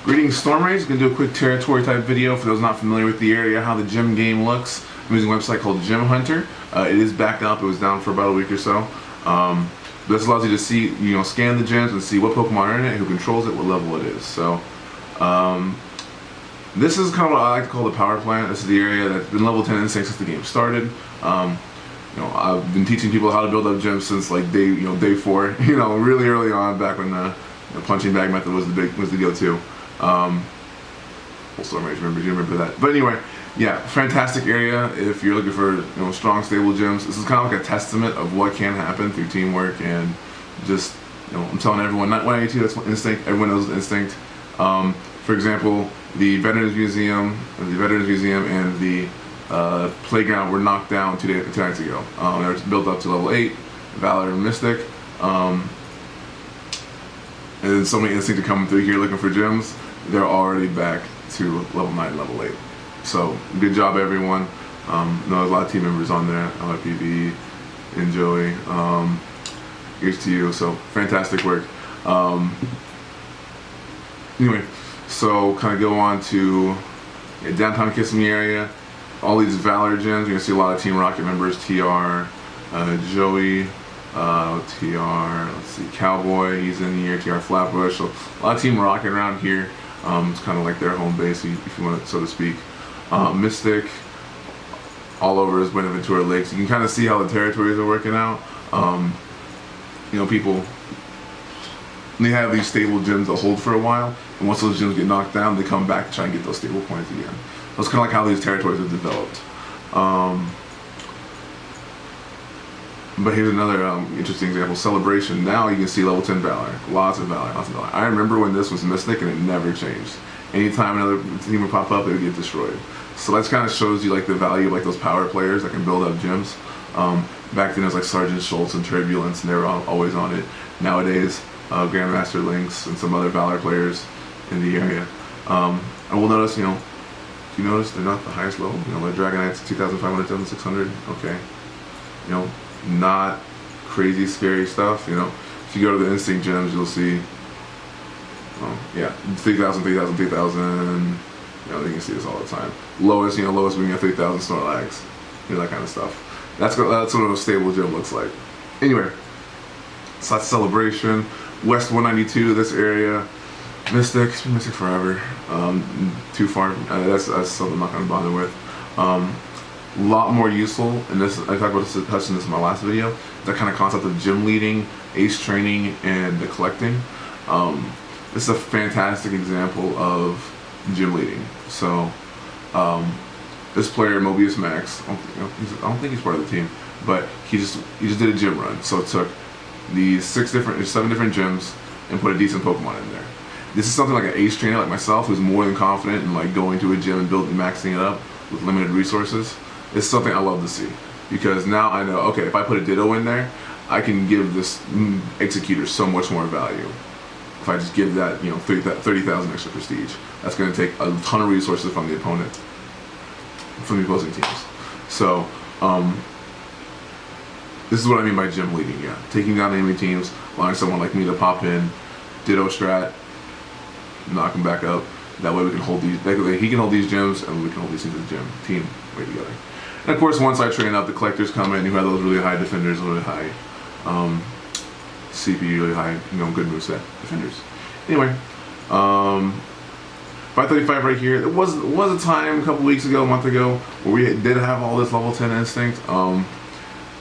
Greetings, Stormrage. Gonna do a quick territory type video for those not familiar with the area, how the gym game looks. I'm using a website called Gym Hunter. It is back up. It was down for about a week or so. This allows you to see, scan the gyms and see what Pokemon are in it, who controls it, what level it is. So, this is kind of what I like to call the power plant. This is the area that's been level 10 instinct since the game started. I've been teaching people how to build up gyms since like day 4. Really early on, back when the punching bag method was the go-to. Stormrage, you remember that. But anyway, yeah, fantastic area if you're looking for strong, stable gyms. This is kind of like a testament of what can happen through teamwork and just I'm telling everyone, not 182, that's instinct. Everyone knows instinct. For example, the Veterans Museum and the playground were knocked down 2 nights ago. They were built up to level 8, Valor and Mystic. And so many instincts are coming through here looking for gyms. They're already back to level 9, level 8. So good job, everyone. There's a lot of team members on there. LRPV and Joey. Here's to you. So fantastic work. Anyway, so kind of go on to downtown Kissimmee area. All these Valor gyms. You're gonna see a lot of Team Rocket members. TR, Joey. TR, let's see, Cowboy, he's in here, TR Flatbush, so a lot of Team Rocket around here. It's kind of like their home base, if you want to, so to speak. Mystic, all over his Buenaventura Lakes. You can kind of see how the territories are working out. People, they have these stable gyms that hold for a while, and once those gyms get knocked down, they come back to try and get those stable points again. So it's kind of like how these territories have developed. But here's another interesting example. Celebration. Now you can see level 10 Valor. Lots of Valor. I remember when this was Mystic and it never changed. Anytime another team would pop up, it would get destroyed. So that kind of shows you like the value of like those power players that can build up gyms. Back then it was like Sergeant Schultz and Turbulence, and they were always on it. Nowadays, Grandmaster Lynx and some other Valor players in the area. And we'll notice, you notice they're not the highest level. Like Dragonite's 2,500, 2,600. Okay. Not crazy scary stuff. If you go to the instinct gyms, you'll see 3,000, 3,000, 3,000. You can see this all the time. Lowest being at 3,000 Snorlax, that kind of stuff. That's what a stable gym looks like. Anyway, so that's Celebration. West 192, this area. Mystic, it's been Mystic forever. Too far. That's something I'm not gonna bother with. A lot more useful, and this I talked about touching this in my last video, that kind of concept of gym leading, ace training, and the collecting. This is a fantastic example of gym leading. So this player, Mobius Max, I don't think he's part of the team, but he just did a gym run. So it took these 7 different gyms and put a decent Pokemon in there. This is something like an ace trainer like myself who's more than confident in like going to a gym and maxing it up with limited resources. It's something I love to see, because now I know, okay, if I put a Ditto in there, I can give this Executor so much more value. If I just give that, 30,000 extra prestige, that's going to take a ton of resources from the opponent, from the opposing teams. So, this is what I mean by gym leading, taking down enemy teams, allowing someone like me to pop in, Ditto strat, knock him back up. That way we can hold these, he can hold these gyms, and we can hold these teams as a team way together. And of course, once I train up, the collectors come in who have those really high defenders, really high CP, really high, good moveset defenders. Anyway, 535 right here. There was a time a couple weeks ago, a month ago, where we did have all this level 10 instinct. I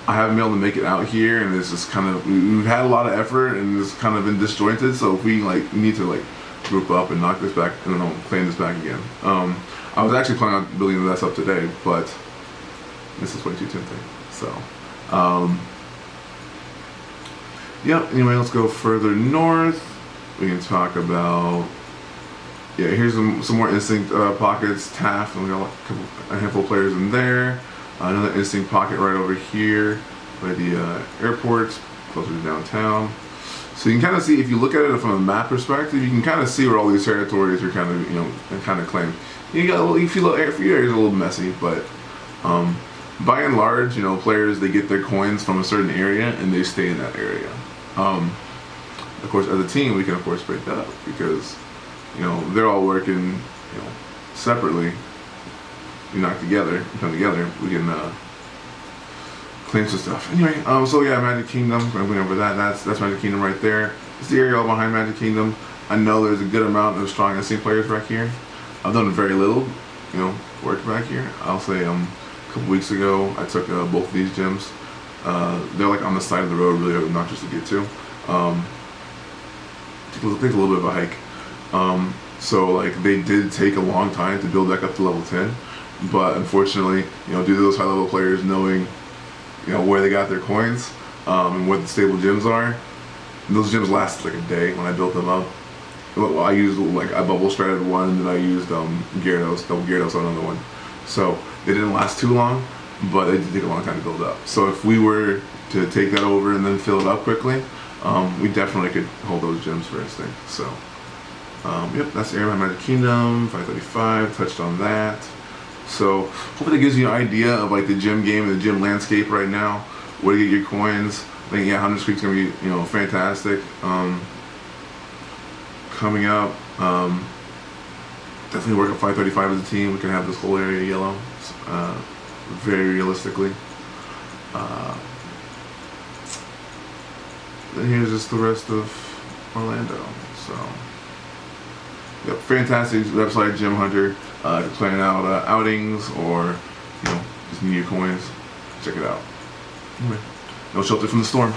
haven't been able to make it out here, and it's just kind of, we've had a lot of effort, and it's kind of been disjointed. So if we need to group up and knock this back, claim this back again. I was actually planning on building this up today, but this is way too tempting. So, anyway, let's go further north. We can talk about, here's some more instinct pockets. Taft, and we got a handful of players in there. Another instinct pocket right over here by the airport, closer to downtown. So you can kind of see, if you look at it from a map perspective, you can kind of see where all these territories are kind of claimed. You got a few areas a little messy, but by and large, players, they get their coins from a certain area and they stay in that area. Of course, as a team, we can of course break that up, because they're all working, separately. We knock together, come together, we can claim some stuff. Anyway, so yeah, Magic Kingdom. I'm going over that. That's Magic Kingdom right there. It's the area all behind Magic Kingdom. I know there's a good amount of strong instinct players back here. I've done very little, work back here. I'll say a couple weeks ago I took both of these gyms. They're like on the side of the road, really obnoxious to get to. Takes a little bit of a hike. So like they did take a long time to build back up to level 10, but unfortunately, due to those high level players knowing, where they got their coins, and what the stable gyms are, those gyms lasted like a day when I built them up. Well, I used I bubble stratted one, and then I used double Gyarados on another one. So they didn't last too long, but they did take a long time to build up. So if we were to take that over and then fill it up quickly, we definitely could hold those gyms for instinct. So yep, that's the area of Magic Kingdom, 535, touched on that. So hopefully that gives you an idea of like the gym game and the gym landscape right now, where to get your coins. I think 100 Street's gonna be fantastic. Coming up, definitely work at 535 as a team. We can have this whole area yellow, very realistically. Then here's just the rest of Orlando. So, yep, fantastic website, Gym Hunter. Planning out outings or just need your coins. Check it out. Anyway, no shelter from the storm.